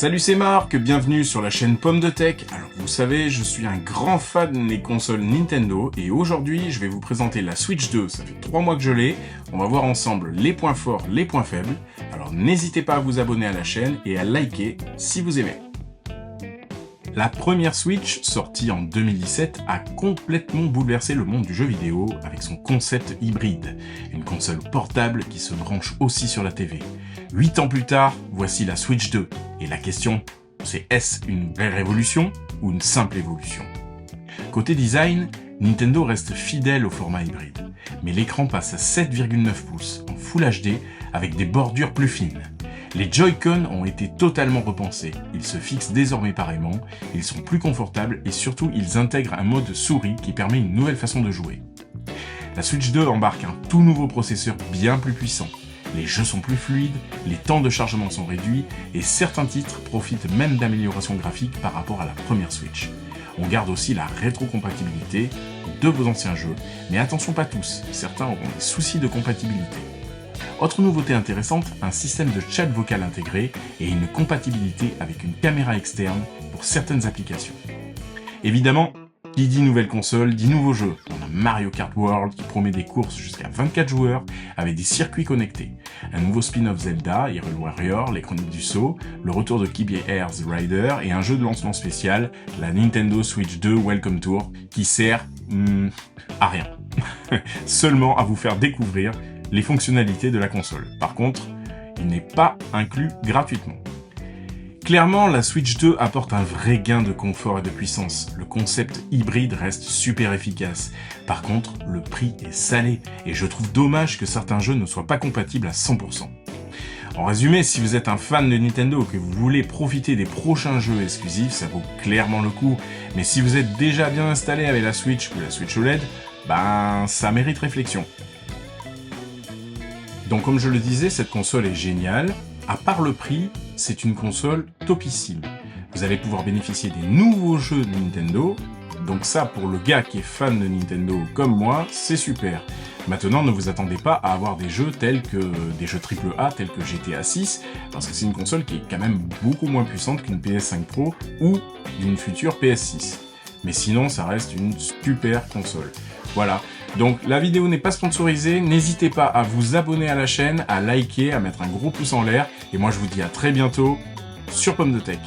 Salut, c'est Marc, bienvenue sur la chaîne Pomme de Tech. Alors vous savez, je suis un grand fan des consoles Nintendo et aujourd'hui je vais vous présenter la Switch 2, ça fait 3 mois que je l'ai. On va voir ensemble les points forts, les points faibles. Alors n'hésitez pas à vous abonner à la chaîne et à liker si vous aimez. La première Switch, sortie en 2017, a complètement bouleversé le monde du jeu vidéo avec son concept hybride. Une console portable qui se branche aussi sur la TV. 8 ans plus tard, voici la Switch 2. Et la question, c'est est-ce une vraie révolution ou une simple évolution? Côté design, Nintendo reste fidèle au format hybride. Mais l'écran passe à 7,9 pouces en Full HD avec des bordures plus fines. Les Joy-Con ont été totalement repensés, ils se fixent désormais pareillement, ils sont plus confortables et surtout ils intègrent un mode souris qui permet une nouvelle façon de jouer. La Switch 2 embarque un tout nouveau processeur bien plus puissant, les jeux sont plus fluides, les temps de chargement sont réduits et certains titres profitent même d'améliorations graphiques par rapport à la première Switch. On garde aussi la rétrocompatibilité de vos anciens jeux, mais attention pas tous, certains auront des soucis de compatibilité. Autre nouveauté intéressante, un système de chat vocal intégré et une compatibilité avec une caméra externe pour certaines applications. Évidemment, qui dit nouvelle console, dit nouveau jeu. On a Mario Kart World qui promet des courses jusqu'à 24 joueurs avec des circuits connectés. Un nouveau spin-off Zelda, Hyrule Warrior, les Chroniques du Sceau, le retour de Kirby Air's Rider et un jeu de lancement spécial, la Nintendo Switch 2 Welcome Tour, qui sert à rien. Seulement à vous faire découvrir les fonctionnalités de la console. Par contre, il n'est pas inclus gratuitement. Clairement, la Switch 2 apporte un vrai gain de confort et de puissance. Le concept hybride reste super efficace. Par contre, le prix est salé et je trouve dommage que certains jeux ne soient pas compatibles à 100%. En résumé, si vous êtes un fan de Nintendo et que vous voulez profiter des prochains jeux exclusifs, ça vaut clairement le coup. Mais si vous êtes déjà bien installé avec la Switch ou la Switch OLED, ça mérite réflexion. Donc comme je le disais, cette console est géniale. À part le prix, c'est une console topissime. Vous allez pouvoir bénéficier des nouveaux jeux de Nintendo. Donc ça, pour le gars qui est fan de Nintendo comme moi, c'est super. Maintenant, ne vous attendez pas à avoir des jeux tels que des jeux AAA tels que GTA 6, parce que c'est une console qui est quand même beaucoup moins puissante qu'une PS5 Pro ou d'une future PS6. Mais sinon, ça reste une super console. Voilà. Donc la vidéo n'est pas sponsorisée, n'hésitez pas à vous abonner à la chaîne, à liker, à mettre un gros pouce en l'air, et moi je vous dis à très bientôt sur Pomme de Tech.